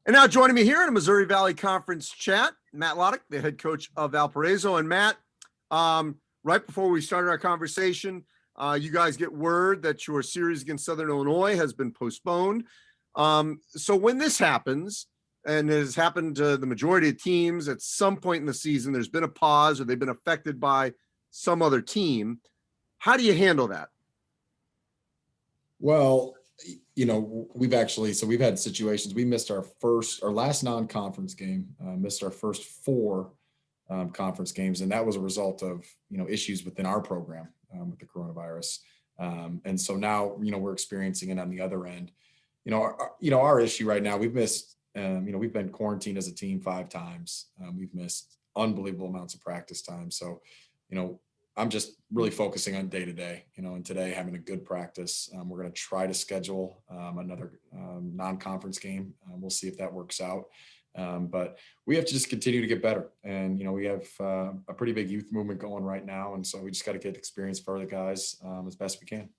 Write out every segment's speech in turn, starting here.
And now joining me here in a Missouri Valley Conference chat, Matt Lottich, the head coach of Valparaiso. And Matt, right before we started our conversation, you guys get word that your series against Southern Illinois has been postponed. So when this happens, and it has happened to the majority of teams at some point in the season, there's been a pause or they've been affected by some other team. How do you handle that? Well, we've had situations. We missed our last non-conference game, missed our first four conference games, and that was a result of issues within our program with the coronavirus. And so now we're experiencing it on the other end. Our issue right now, we've missed. We've been quarantined as a team 5 times. We've missed unbelievable amounts of practice time. So, I'm just really focusing on day to day, and today having a good practice. We're going to try to schedule another non-conference game. We'll see if that works out. But we have to just continue to get better. And, we have a pretty big youth movement going right now. And so we just got to get experience for the guys as best we can.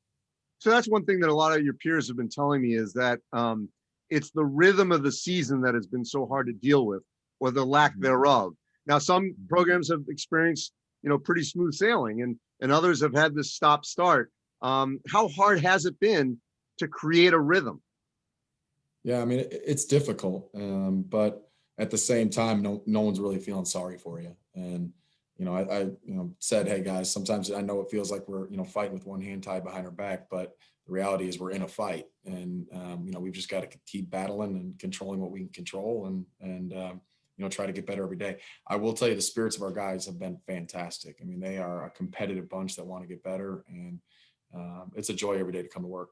So that's one thing that a lot of your peers have been telling me is that it's the rhythm of the season that has been so hard to deal with, or the lack thereof. Now, some programs have experienced pretty smooth sailing, and others have had this stop start. How hard has it been to create a rhythm? Yeah, I mean, it's difficult, but at the same time, no one's really feeling sorry for you. And, I said, hey guys, sometimes I know it feels like we're, fighting with one hand tied behind our back, but the reality is we're in a fight, and, we've just got to keep battling and controlling what we can control and try to get better every day. I will tell you, the spirits of our guys have been fantastic. I mean, they are a competitive bunch that want to get better, and it's a joy every day to come to work.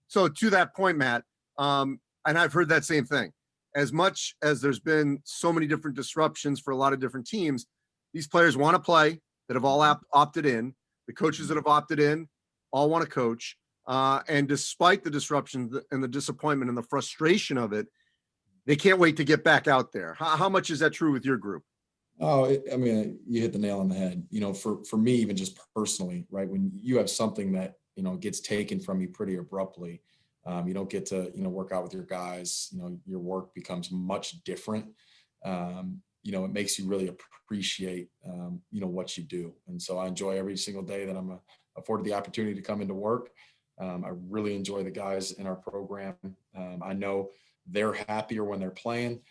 So to that point, Matt, and I've heard that same thing. As much as there's been so many different disruptions for a lot of different teams, these players want to play that have all opted in. The coaches that have opted in all want to coach. And despite the disruption and the disappointment and the frustration of it, they can't wait to get back out there. How much is that true with your group? Oh, I mean, you hit the nail on the head. For me, even just personally, right? When you have something that, gets taken from you pretty abruptly, you don't get to, work out with your guys, your work becomes much different. It makes you really appreciate, what you do. And so I enjoy every single day that I'm afforded the opportunity to come into work. I really enjoy the guys in our program. I know they're happier when they're playing.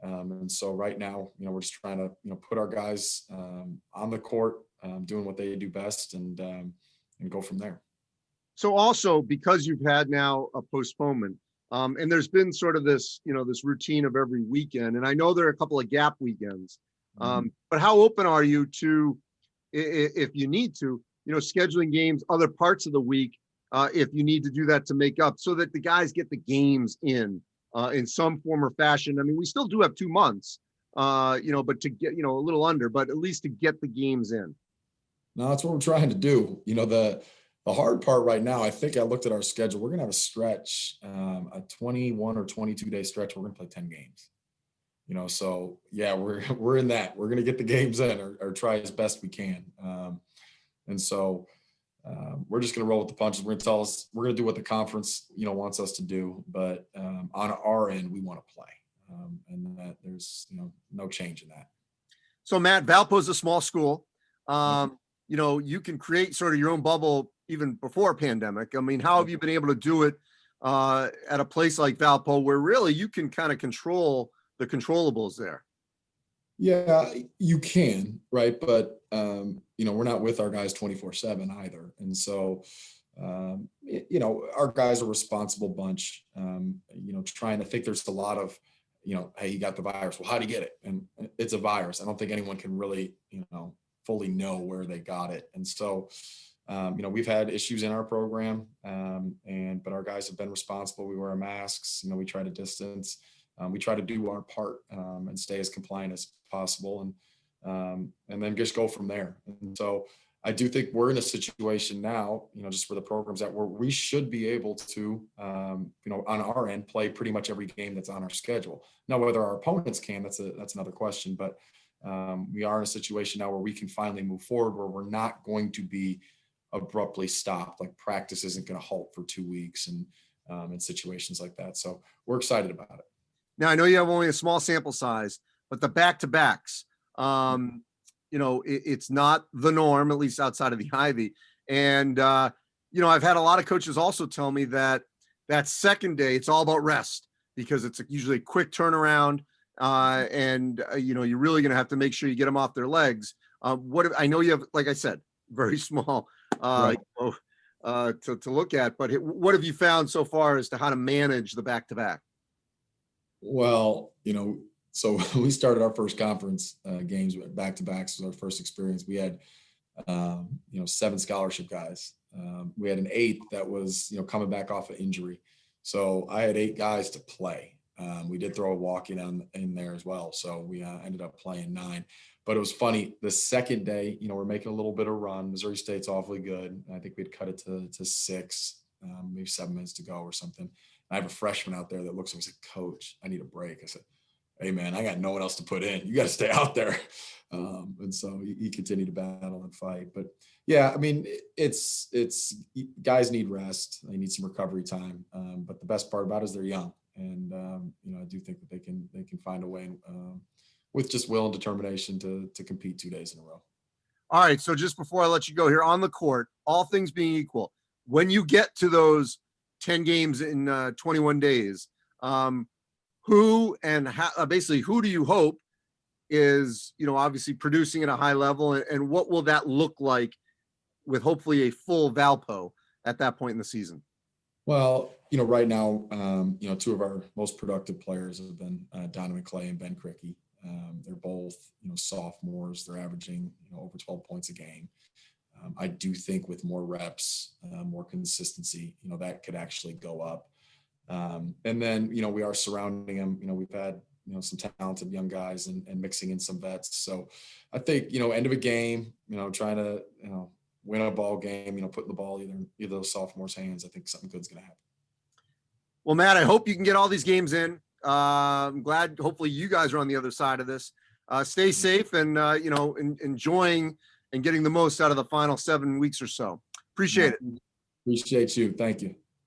And so right now, we're just trying to, put our guys on the court, doing what they do best and go from there. So also, because you've had now a postponement, and there's been sort of this, this routine of every weekend, and I know there are a couple of gap weekends, but how open are you to, if you need to, scheduling games other parts of the week, if you need to do that to make up, so that the guys get the games in some form or fashion? I mean, we still do have 2 months, but to get, a little under, but at least to get the games in. No, that's what we're trying to do. The hard part right now, I think I looked at our schedule. We're going to have a stretch, a 21 or 22 day stretch. We're going to play 10 games. So yeah, we're in that. We're going to get the games in or try as best we can. And so we're just going to roll with the punches. We're going to do what the conference, wants us to do. But on our end, we want to play, and that there's, no change in that. So Matt, Valpo is a small school. You can create sort of your own bubble even before a pandemic. I mean, how have you been able to do it at a place like Valpo, where really you can kind of control the controllables there? Yeah, you can, right? But, we're not with our guys 24/7 either. And so, our guys are a responsible bunch, trying to think there's a lot of, hey, you got the virus. Well, how do you get it? And it's a virus. I don't think anyone can really, fully know where they got it. And so, we've had issues in our program, but our guys have been responsible. We wear masks, we try to distance. We try to do our part and stay as compliant as possible, and then just go from there. And so I do think we're in a situation now, just for the programs where we should be able to, on our end, play pretty much every game that's on our schedule. Now, whether our opponents can, that's another question. But we are in a situation now where we can finally move forward, where we're not going to be abruptly stopped. Like practice isn't going to halt for 2 weeks and in situations like that. So we're excited about it. Now I know you have only a small sample size, but the back-to-backs, it's not the norm, at least outside of the Ivy. And I've had a lot of coaches also tell me that that second day it's all about rest because it's usually a quick turnaround, you're really going to have to make sure you get them off their legs. I know you have, like I said, very small Right. to look at, but what have you found so far as to how to manage the back-to-back? Well, so when we started our first conference games with back-to-backs was our first experience. We had, 7 scholarship guys. We had an 8th that was, coming back off an injury. So I had 8 guys to play. We did throw a walk-in in there as well. So we ended up playing 9. But it was funny. The second day, we're making a little bit of run. Missouri State's awfully good. I think we'd cut it to 6, maybe 7 minutes to go or something. I have a freshman out there that looks at me and said, "Coach, I need a break." I said, "Hey man, I got no one else to put in. You got to stay out there." And so he continued to battle and fight. But yeah, I mean, it's guys need rest. They need some recovery time. But the best part about it is they're young, and I do think that they can find a way with just will and determination to compete 2 days in a row. All right. So just before I let you go here on the court, all things being equal, when you get to those 10 games in 21 days, who and how, basically who do you hope is, obviously producing at a high level, and what will that look like with hopefully a full Valpo at that point in the season? Well, right now, 2 of our most productive players have been Donovan Clay and Ben Cricky. They're both, sophomores. They're averaging, over 12 points a game. I do think with more reps, more consistency, that could actually go up. And then, we are surrounding them. We've had, some talented young guys and mixing in some vets. So I think, end of a game, trying to, win a ball game, putting the ball either of those sophomores' hands, I think something good's going to happen. Well, Matt, I hope you can get all these games in. I'm glad, hopefully you guys are on the other side of this. Stay safe and, enjoying and getting the most out of the final 7 weeks or so. Appreciate it. Appreciate you. Thank you.